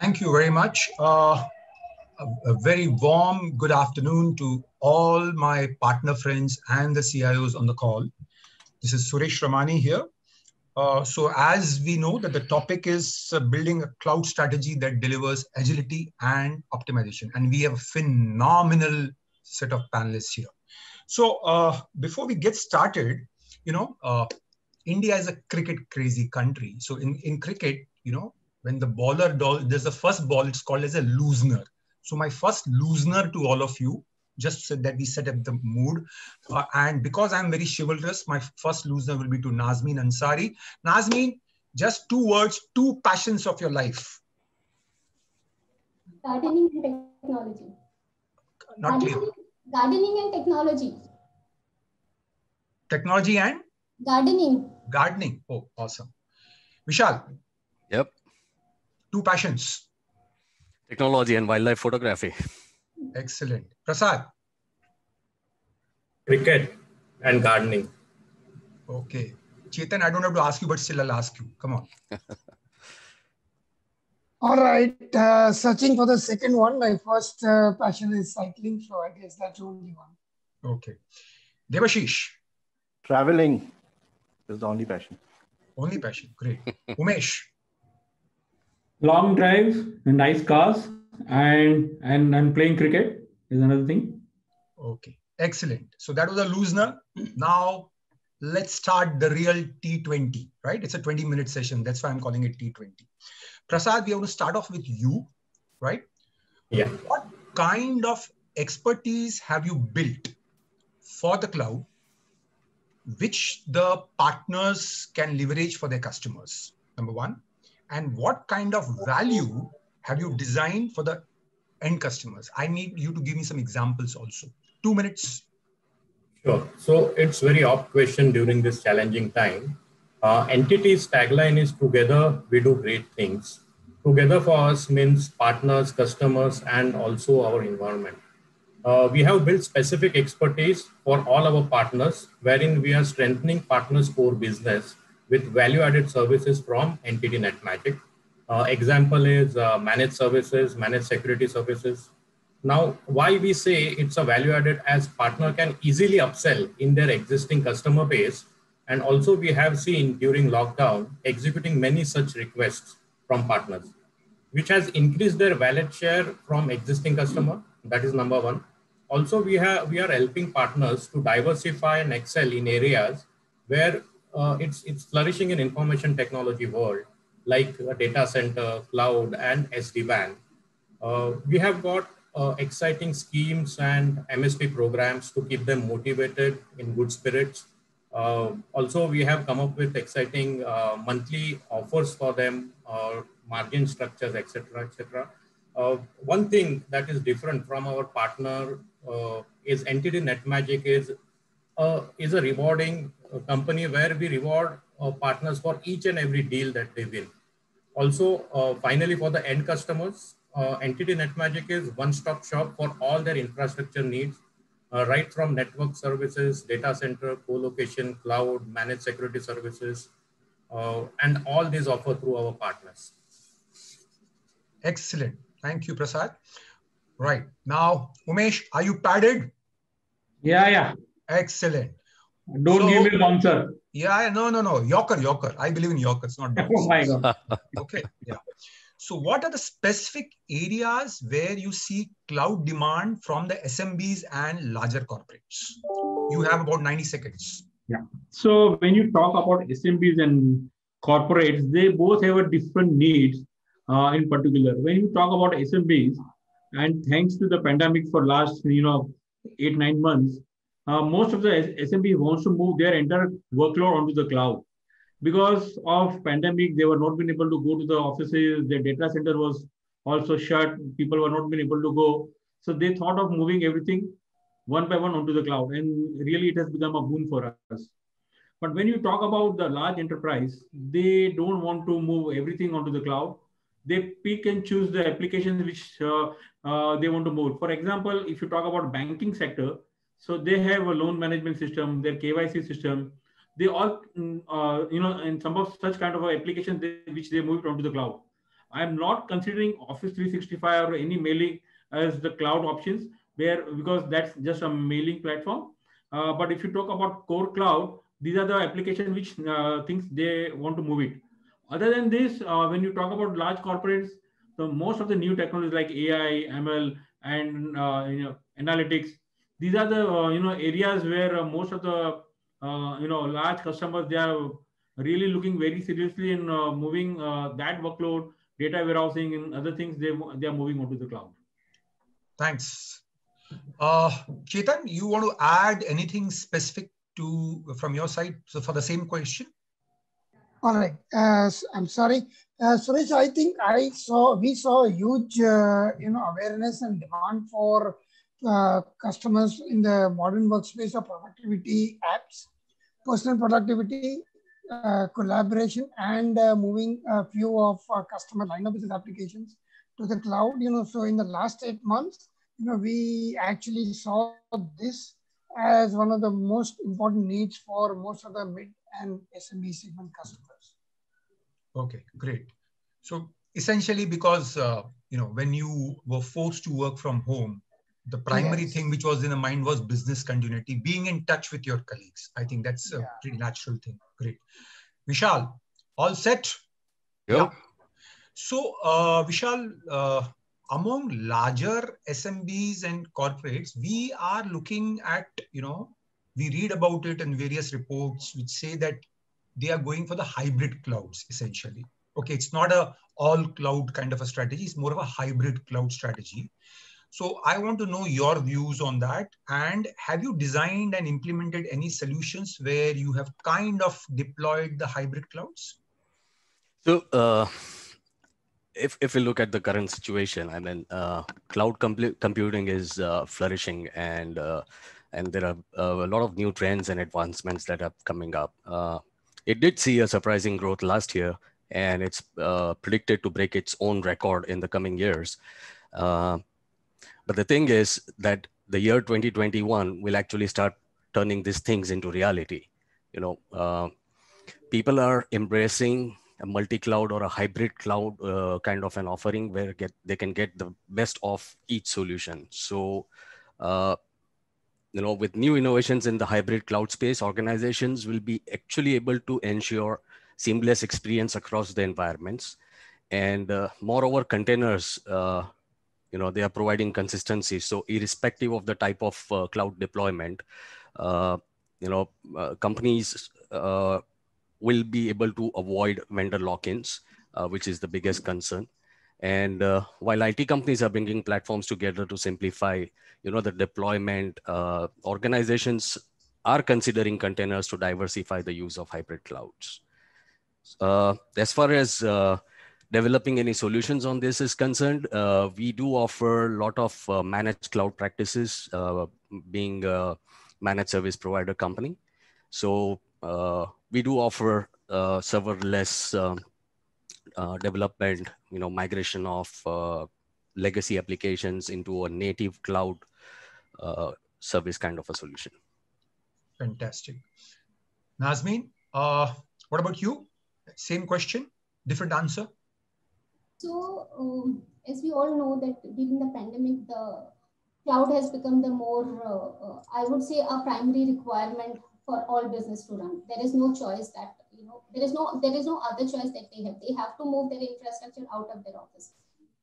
Thank you very much. A very warm good afternoon to all my partner friends and the CIOs on the call. This is Suresh Ramani here. So as we know that the topic is building a cloud strategy that delivers agility and optimization. And we have a phenomenal set of panelists here. So before we get started, India is a cricket crazy country. So in cricket, when the bowler there's the first ball, it's called as a loosener. So my first loosener to all of you, just so that we set up the mood. And because I'm very chivalrous, my first loosener will be to Nazmeen Ansari. Nazmeen, just 2 words, 2 passions of your life. Gardening and technology. Not clear. Gardening and technology. Technology and? Gardening. Gardening. Oh, awesome. Vishal. Yep. 2 passions. Technology and wildlife photography. Excellent. Prasad. Cricket and gardening. Okay. Chetan, I don't have to ask you, but still I'll ask you. Come on. All right. Searching for the second one. My first passion is cycling, so I guess that's the only one. Okay. Devashish. Traveling is the only passion. Only passion. Great. Umesh. Long drives, nice cars, and playing cricket is another thing. Okay. Excellent. So that was a loosener. Now let's start the real T20, right? It's a 20-minute session. That's why I'm calling it T20. Prasad, we have to start off with you, right? Yeah. What kind of expertise have you built for the cloud, which the partners can leverage for their customers? Number one. And what kind of value have you designed for the end customers? I need you to give me some examples also. 2 minutes. Sure. So it's very opt question during this challenging time. Entity's tagline is together we do great things. Together for us means partners, customers, and also our environment. We have built specific expertise for all our partners, wherein we are strengthening partners' core business with value-added services from Entity NetMagic. Example is managed services, managed security services. Now, why we say it's a value-added as partner can easily upsell in their existing customer base. And also we have seen during lockdown, executing many such requests from partners, which has increased their wallet share from existing customer. That is number one. Also, we are helping partners to diversify and excel in areas where it's flourishing in information technology world, like a data center, cloud, and SD-WAN. We have got exciting schemes and MSP programs to keep them motivated in good spirits. Also, we have come up with exciting monthly offers for them, margin structures, etc., etc. One thing that is different from our partner is Entity NetMagic is a rewarding company where we reward partners for each and every deal that they win. Also, finally, for the end customers, Entity NetMagic is one-stop shop for all their infrastructure needs, right from network services, data center, co-location, cloud, managed security services, and all these offered through our partners. Excellent. Thank you, Prasad. Right. Now, Umesh, are you padded? Yeah. Excellent. Don't give me bouncer. Yeah, no. Yorker. I believe in Yorkers, not bouncers. Oh my God. Okay, yeah. So what are the specific areas where you see cloud demand from the SMBs and larger corporates? You have about 90 seconds. Yeah. So when you talk about SMBs and corporates, they both have a different needs in particular. When you talk about SMBs, and thanks to the pandemic for last 8-9 months, most of the SMB wants to move their entire workload onto the cloud. Because of pandemic, they were not been able to go to the offices. Their data center was also shut. People were not been able to go. So they thought of moving everything one by one onto the cloud. And really, it has become a boon for us. But when you talk about the large enterprise, they don't want to move everything onto the cloud. They pick and choose the applications which they want to move. For example, if you talk about banking sector, so they have a loan management system, their KYC system. They all, in some of such kind of applications which they moved onto the cloud. I'm not considering Office 365 or any mailing as the cloud options because that's just a mailing platform. But if you talk about core cloud, these are the applications which things they want to move it. Other than this, when you talk about large corporates, most of the new technologies like AI, ML, and analytics, these are the areas where most of the large customers, they are really looking very seriously in moving that workload, data warehousing, and other things. They are moving onto the cloud. Thanks. Chetan, you want to add anything specific from your side? So for the same question. All right. I'm sorry, Suresh. I think we saw a huge awareness and demand for customers in the modern workspace of productivity apps, personal productivity, collaboration, and moving a few of customer line of business applications to the cloud. So in the last 8 months, we actually saw this as one of the most important needs for most of the mid and SMB segment customers. Okay, great. So essentially, because when you were forced to work from home, the primary thing which was in the mind was business continuity, being in touch with your colleagues. I think that's a pretty natural thing. Great. Vishal, all set? Yep. Yeah. So Vishal, among larger SMBs and corporates, we are looking at, we read about it in various reports which say that they are going for the hybrid clouds, essentially. Okay, it's not a all cloud kind of a strategy. It's more of a hybrid cloud strategy. So I want to know your views on that. And have you designed and implemented any solutions where you have kind of deployed the hybrid clouds? So if we look at the current situation, I mean, cloud computing is flourishing, and there are a lot of new trends and advancements that are coming up. It did see a surprising growth last year, and it's predicted to break its own record in the coming years. But the thing is that the year 2021 will actually start turning these things into reality. People are embracing a multi-cloud or a hybrid cloud kind of an offering where they can get the best of each solution. So, with new innovations in the hybrid cloud space, organizations will be actually able to ensure seamless experience across the environments. And moreover, containers, they are providing consistency. So irrespective of the type of cloud deployment, companies will be able to avoid vendor lock-ins, which is the biggest concern. And while IT companies are bringing platforms together to simplify, the deployment, organizations are considering containers to diversify the use of hybrid clouds. As far as developing any solutions on this is concerned, we do offer a lot of managed cloud practices, being a managed service provider company. So we do offer serverless development, migration of legacy applications into a native cloud service kind of a solution. Fantastic. Nazmeen, what about you? Same question, different answer? So, as we all know that during the pandemic, the cloud has become the more, I would say, a primary requirement for all business to run. There is no choice that, there is no other choice that they have. They have to move their infrastructure out of their office,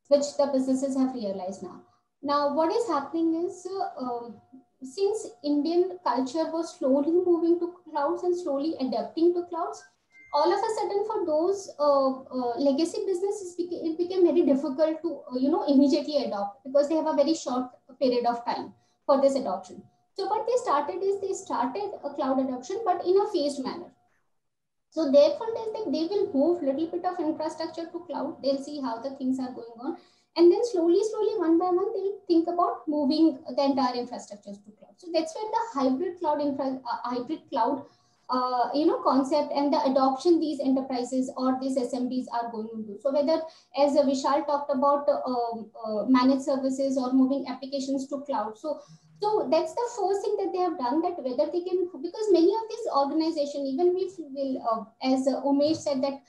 which the businesses have realized now. Now, what is happening is, since Indian culture was slowly moving to clouds and slowly adapting to clouds, all of a sudden for those legacy businesses, it became very difficult to, immediately adopt because they have a very short period of time for this adoption. So what they started is they started a cloud adoption, but in a phased manner. So therefore, they will move a little bit of infrastructure to cloud. They'll see how the things are going on. And then slowly, one by one, they'll think about moving the entire infrastructures to cloud. So that's where the hybrid cloud concept and the adoption these enterprises or these SMBs are going into. So whether, as Vishal talked about, managed services or moving applications to cloud. So that's the first thing that they have done, that whether they can, because many of these organizations, even if will, as Umesh said, that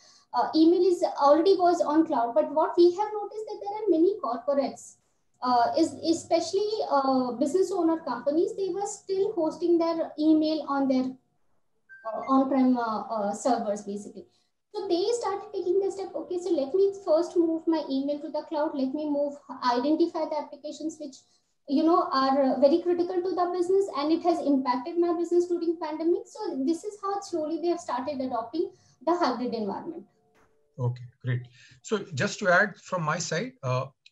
email is already was on cloud. But what we have noticed that there are many corporates, is especially business owner companies, they were still hosting their email on their on-prem servers basically. So they started taking the step, okay, so let me first move my email to the cloud. Let me identify the applications which, are very critical to the business and it has impacted my business during pandemic. So this is how slowly they have started adopting the hybrid environment. Okay, great. So just to add from my side,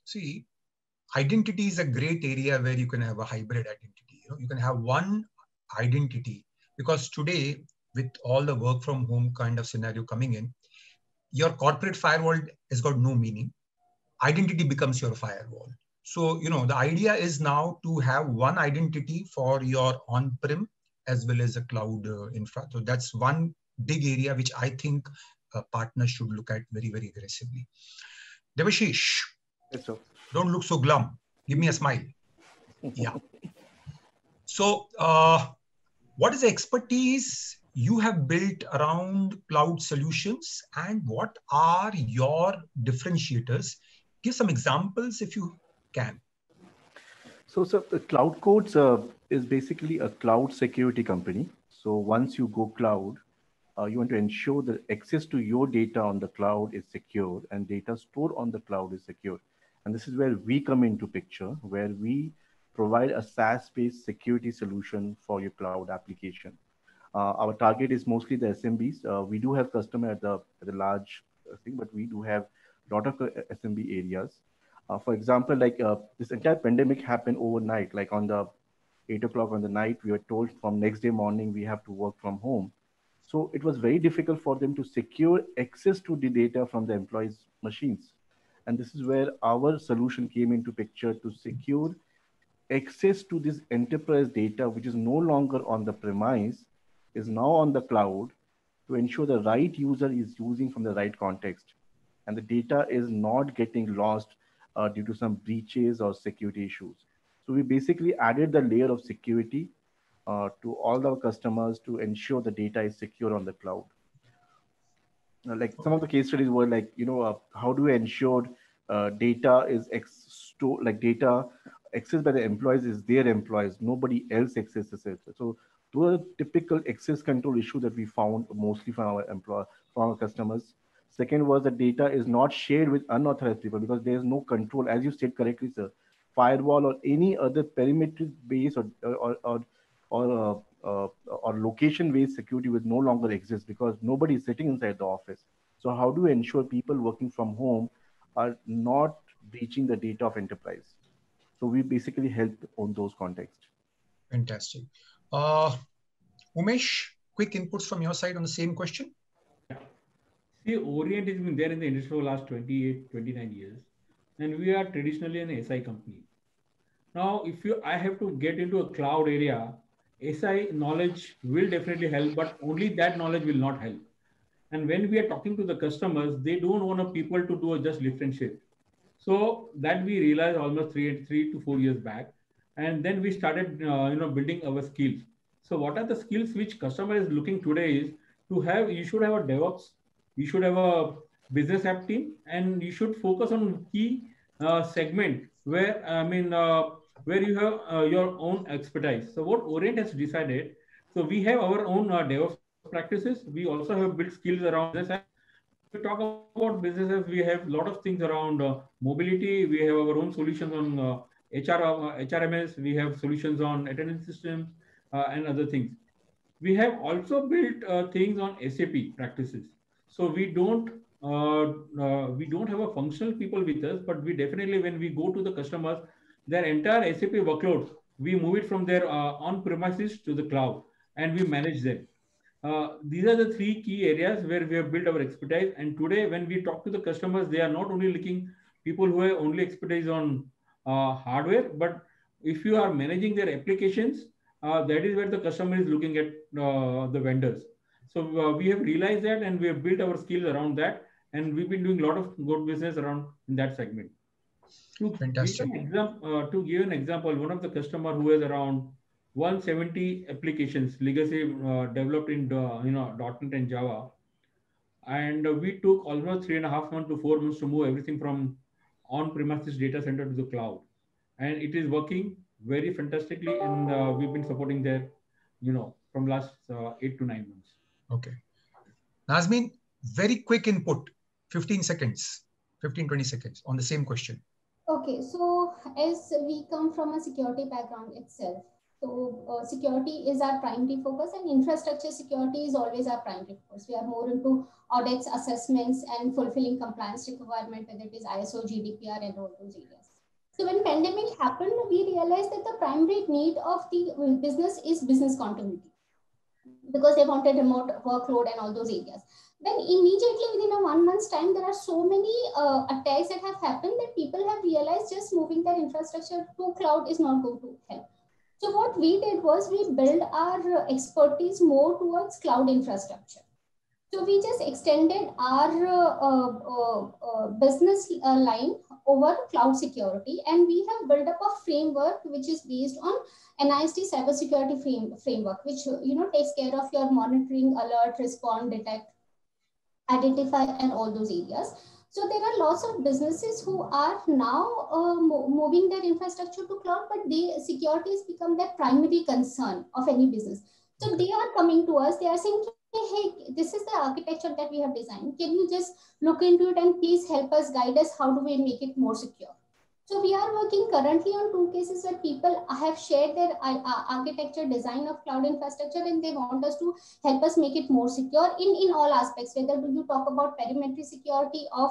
see, identity is a great area where you can have a hybrid identity. You can have one identity, because today with all the work from home kind of scenario coming in, your corporate firewall has got no meaning. Identity becomes your firewall. So, the idea is now to have one identity for your on-prem as well as a cloud infra. So that's one big area which I think partners should look at very, very aggressively. Debashish, Yes, sir. Don't look so glum. Give me a smile. Yeah. So what is the expertise you have built around cloud solutions and what are your differentiators? Give some examples if you can. So the Cloud Codes is basically a cloud security company. So once you go cloud, you want to ensure that access to your data on the cloud is secure and data stored on the cloud is secure. And this is where we come into picture, where we provide a SaaS-based security solution for your cloud application. Our target is mostly the SMBs. We do have customer at the large thing, but we do have a lot of SMB areas. For example, like this entire pandemic happened overnight, like on the 8 o'clock on the night, we were told from next day morning, we have to work from home. So it was very difficult for them to secure access to the data from the employees' machines. And this is where our solution came into picture to secure access to this enterprise data, which is no longer on the premise, is now on the cloud, to ensure the right user is using from the right context. And the data is not getting lost due to some breaches or security issues. So we basically added the layer of security to all our customers to ensure the data is secure on the cloud. Like some of the case studies were like, how do we ensure data is data accessed by the employees is their employees, nobody else accesses it. So those are typical access control issue that we found mostly from our customers. Second was the data is not shared with unauthorized people because there is no control, as you said correctly, sir. Firewall or any other perimeter-based or location-based security will no longer exist because nobody is sitting inside the office. So how do we ensure people working from home are not breaching the data of enterprise? So we basically help on those contexts. Fantastic. Umesh, quick inputs from your side on the same question. See, Orient has been there in the industry for the last 28, 29 years. And we are traditionally an SI company. Now, I have to get into a cloud area, SI knowledge will definitely help, but only that knowledge will not help. And when we are talking to the customers, they don't want people to do a just lift and shift. So that we realized almost 3 to 4 years back. And then we started, building our skills. So what are the skills which customer is looking today is you should have a DevOps, you should have a business app team, and you should focus on key segment where, where you have your own expertise. So what Orient has decided, so we have our own DevOps practices. We also have built skills around this. We talk about businesses, we have a lot of things around mobility. We have our own solutions on HRMS. We have solutions on attendance systems and other things. We have also built things on SAP practices. So we don't have a functional people with us, but we definitely, when we go to the customers, their entire SAP workloads, we move it from their on-premises to the cloud, and we manage them. These are the 3 key areas where we have built our expertise. And today, when we talk to the customers, they are not only looking people who have only expertise on hardware, but if you are managing their applications, that is where the customer is looking at the vendors. So we have realized that, and we have built our skills around that, and we've been doing a lot of good business around in that segment. Fantastic. To give an example, one of the customer who has around 170 applications legacy developed in .NET and Java. And we took almost 3.5 months to 4 months to move everything from on-premises data center to the cloud. And it is working very fantastically. And we've been supporting there, from last 8 to 9 months. Okay. Nazmeen, very quick input, 15 seconds, 15, 20 seconds on the same question. Okay, so as we come from a security background itself, so security is our primary focus and infrastructure security is always our primary focus. We are more into audits, assessments, and fulfilling compliance requirement, whether it is ISO, GDPR, and all those areas. So when pandemic happened, we realized that the primary need of the business is business continuity, because they wanted remote workload and all those areas. Then immediately within a 1 month's time, there are so many attacks that have happened that people have realized just moving their infrastructure to cloud is not going to help. So what we did was we built our expertise more towards cloud infrastructure. So we just extended our business line over cloud security, and we have built up a framework which is based on NIST cybersecurity framework, which takes care of your monitoring, alert, respond, detect, identify, and all those areas. So there are lots of businesses who are now moving their infrastructure to cloud, but security has become their primary concern of any business. So they are coming to us, they are saying, hey, this is the architecture that we have designed. Can you just look into it and please help us, guide us, how do we make it more secure? So we are working currently on 2 cases where people have shared their architecture design of cloud infrastructure, and they want us to help us make it more secure in all aspects, whether you talk about perimeter security of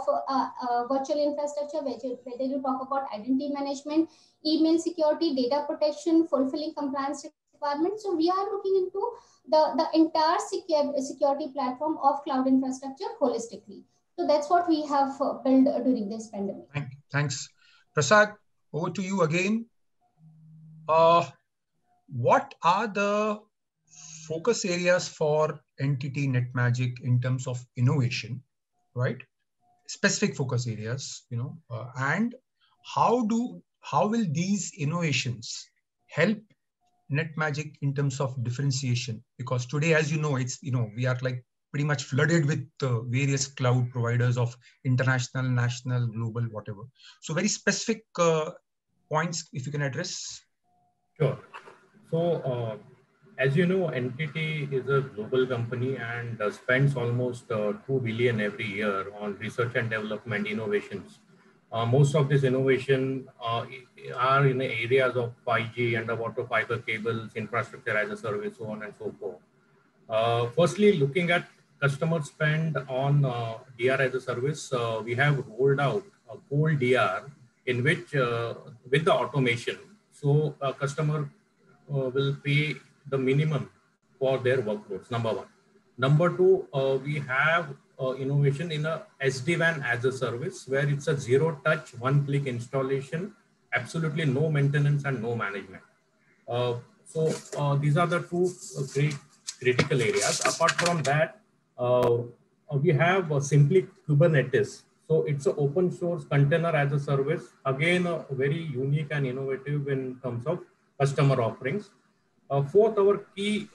virtual infrastructure, whether you talk about identity management, email security, data protection, fulfilling compliance requirements. So we are looking into the entire security platform of cloud infrastructure holistically. So that's what we have built during this pandemic. Thanks. Prasad, over to you again. What are the focus areas for NTT NetMagic in terms of innovation, right? Specific focus areas, and how will these innovations help NetMagic in terms of differentiation? Because today, as you know, we are like pretty much flooded with various cloud providers of international, national, global, whatever. So very specific points, if you can address. Sure. So as you know, NTT is a global company and spends almost 2 billion every year on research and development innovations. Most of this innovation are in the areas of 5G, underwater fiber cables, infrastructure as a service, so on and so forth. Firstly, looking at customer spend on DR as a service, we have rolled out a cold DR in which, with the automation, so a customer will pay the minimum for their workloads, number one. Number two, we have innovation in a SD-WAN as a service, where it's a zero-touch, one-click installation, absolutely no maintenance and no management. So these are the 2 great critical areas. Apart from that, we have simply Kubernetes. So it's an open source container as a service, again, very unique and innovative in terms of customer offerings. Fourth, our key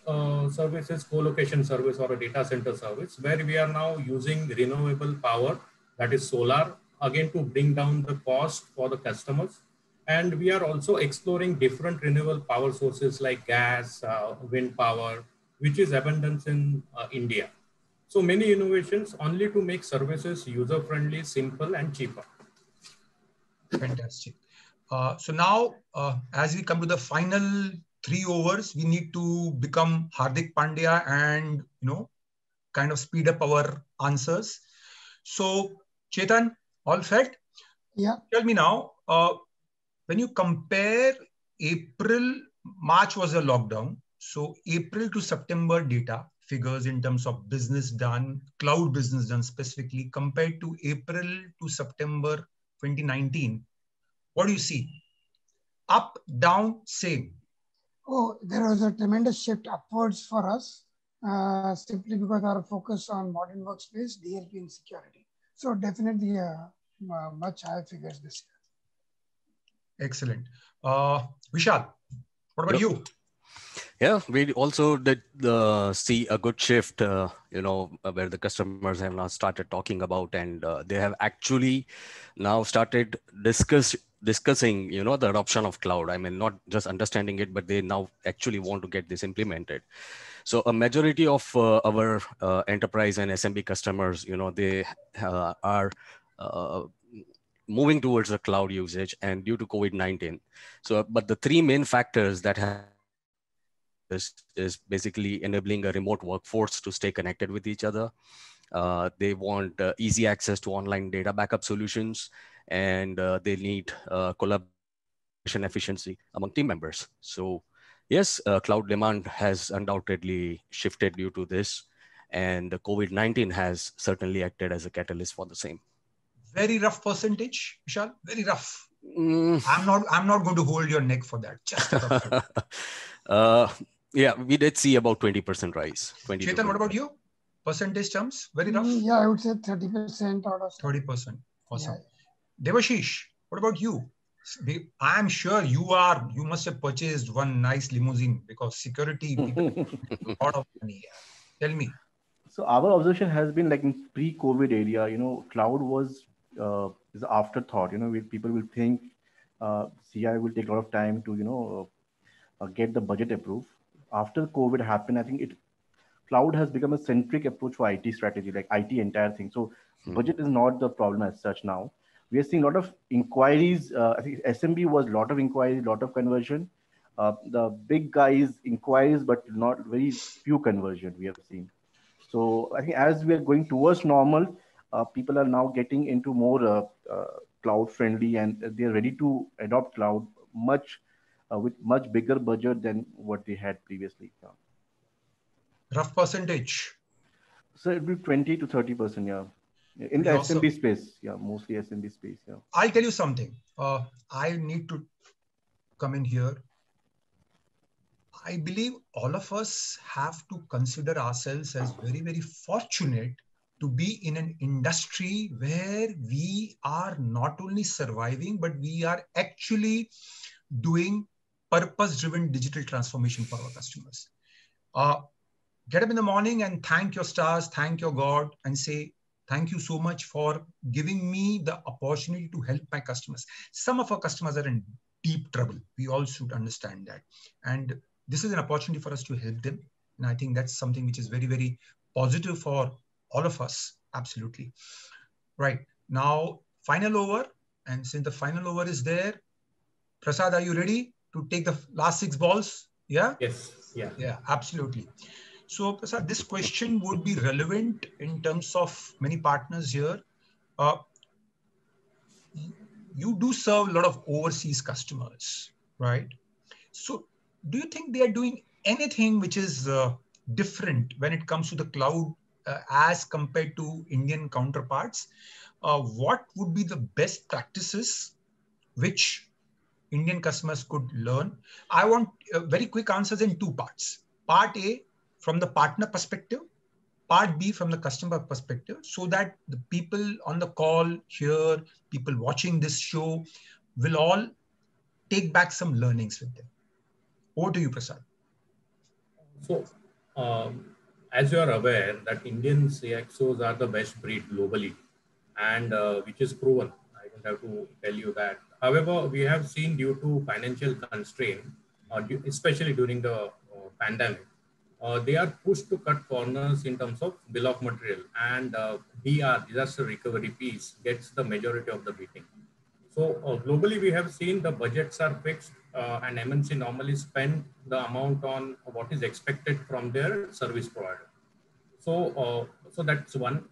service is co-location service or a data center service, where we are now using renewable power, that is solar, again to bring down the cost for the customers. And we are also exploring different renewable power sources like gas, wind power, which is abundant in India. So many innovations only to make services user-friendly, simple, and cheaper. Fantastic. So now, as we come to the final 3 overs, we need to become Hardik Pandya and, kind of speed up our answers. So, Chetan, all set? Yeah. Tell me now, when you compare March was a lockdown. So April to September data figures in terms of business done, cloud business done specifically, compared to April to September 2019, what do you see? Up, down, same? Oh, there was a tremendous shift upwards for us, simply because our focus on modern workspace, DLP, and security. So definitely much higher figures this year. Excellent. Vishal, what about you? Yeah, we also did see a good shift, where the customers have now started talking about, and they have actually now started discussing, the adoption of cloud. I mean, not just understanding it, but they now actually want to get this implemented. So a majority of our enterprise and SMB customers, they are moving towards the cloud usage, and due to COVID-19. So, but the three main factors that have this is basically enabling a remote workforce to stay connected with each other. They want easy access to online data backup solutions, and they need collaboration efficiency among team members. So yes, cloud demand has undoubtedly shifted due to this, and the COVID-19 has certainly acted as a catalyst for the same. Very rough percentage, Vishal, very rough. I'm not going to hold your neck for that. Just a rough. Yeah, we did see about 20% rise. Chetan, what about you? Percentage terms, very rough? Yeah, I would say 30% out of 30%. Awesome. Yeah. Devashish, what about you? I'm sure you must have purchased one nice limousine, because security people a lot of money. Tell me. So our observation has been like in pre-COVID area, cloud was is an afterthought. People will think CI will take a lot of time to get the budget approved. After COVID happened, I think cloud has become a centric approach for IT strategy, like IT entire thing. So budget is not the problem as such now. We are seeing a lot of inquiries. I think SMB was a lot of inquiries, a lot of conversion. The big guys inquiries, but not very few conversion we have seen. So I think as we are going towards normal, people are now getting into more cloud friendly, and they are ready to adopt cloud with much bigger budget than what they had previously. Yeah. Rough percentage. So it will be 20 to 30%. Yeah. In the SMB space. Yeah. Mostly SMB space. Yeah. I'll tell you something. I need to come in here. I believe all of us have to consider ourselves as very, very fortunate to be in an industry where we are not only surviving, but we are actually doing purpose-driven digital transformation for our customers. Get up in the morning and thank your stars, thank your God, and say, thank you so much for giving me the opportunity to help my customers. Some of our customers are in deep trouble. We all should understand that. And this is an opportunity for us to help them. And I think that's something which is very, very positive for all of us. Absolutely. Right. Now, final over. And since the final over is there, Prasad, are you ready to take the last 6 balls? Yeah? Yes. Yeah. Yeah, absolutely. So, Prasad, this question would be relevant in terms of many partners here. You do serve a lot of overseas customers, right? So, do you think they are doing anything which is different when it comes to the cloud as compared to Indian counterparts? What would be the best practices which Indian customers could learn? I want very quick answers in 2 parts. Part A, from the partner perspective, part B from the customer perspective, so that the people on the call here, people watching this show will all take back some learnings with them. Over to you, Prasad. So, as you are aware that Indian CXOs are the best breed globally, and which is proven. I don't have to tell you that. However, we have seen due to financial constraint, especially during the pandemic, they are pushed to cut corners in terms of bill of material, and DR, disaster recovery piece, gets the majority of the beating. So globally, we have seen the budgets are fixed, and MNC normally spend the amount on what is expected from their service provider. So, so that's one.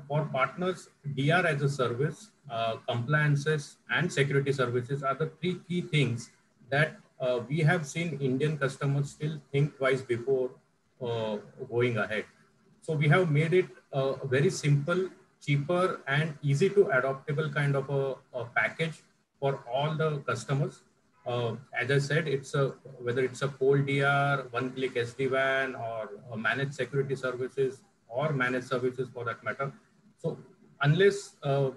For partners, DR as a service, compliances, and security services are the 3 key things that we have seen Indian customers still think twice before going ahead. So we have made it a very simple, cheaper, and easy to adoptable kind of a package for all the customers. As I said, whether it's a cold DR, one-click SD-WAN, or managed security services, or managed services for that matter. So unless the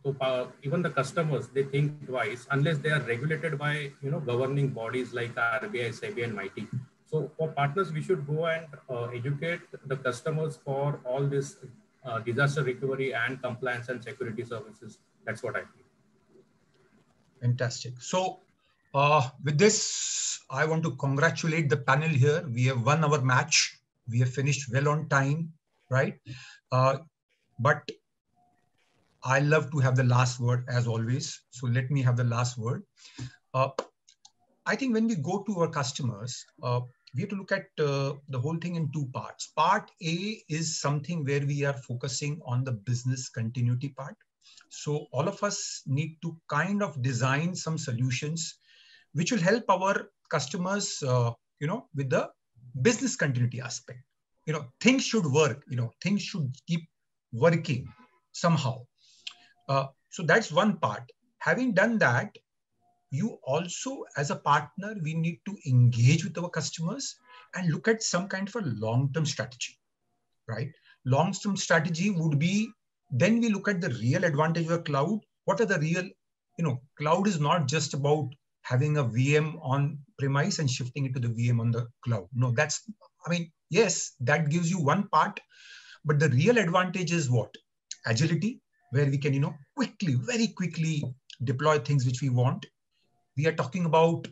So even the customers, they think twice unless they are regulated by governing bodies like RBI, SEBI, and MIT. So for partners, we should go and educate the customers for all this disaster recovery and compliance and security services. That's what I feel. Fantastic. So with this, I want to congratulate the panel here. We have won our match. We have finished well on time, right? But I love to have the last word as always. So let me have the last word. I think when we go to our customers, we have to look at the whole thing in two parts. Part A is something where we are focusing on the business continuity part. So all of us need to kind of design some solutions which will help our customers, with the business continuity aspect. Things should work, things should keep working somehow. So that's one part. Having done that, you also, as a partner, we need to engage with our customers and look at some kind of a long-term strategy, right? Long-term strategy would be, then we look at the real advantage of a cloud. What are the real, cloud is not just about having a VM on premise and shifting it to the VM on the cloud. No, yes, that gives you one part, but the real advantage is what? Agility, where we can, very quickly deploy things which we want. We are talking about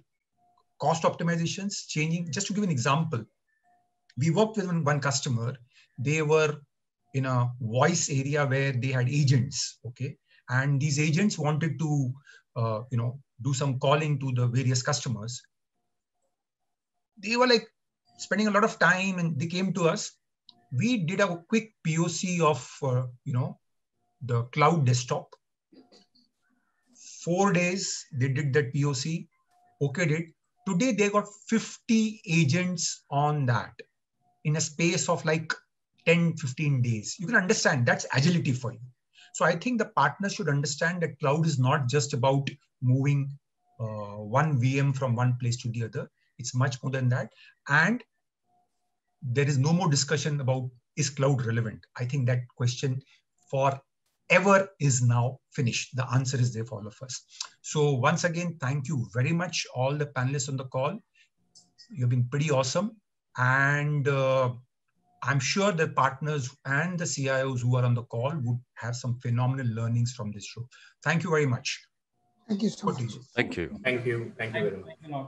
cost optimizations, changing. Just to give an example, we worked with one customer. They were in a voice area where they had agents, okay? And these agents wanted to, do some calling to the various customers. They were like spending a lot of time and they came to us. We did a quick POC of, the cloud desktop. 4 days, they did that POC, okayed it. Today, they got 50 agents on that in a space of like 10, 15 days. You can understand that's agility for you. So I think the partners should understand that cloud is not just about moving one VM from one place to the other. It's much more than that. And there is no more discussion about is cloud relevant. I think that question forever is now finished. The answer is there for all of us. So once again, thank you very much, all the panelists on the call. You've been pretty awesome. And I'm sure the partners and the CIOs who are on the call would have some phenomenal learnings from this show. Thank you very much. Thank you so much. Thank you. Thank you. Thank you very much.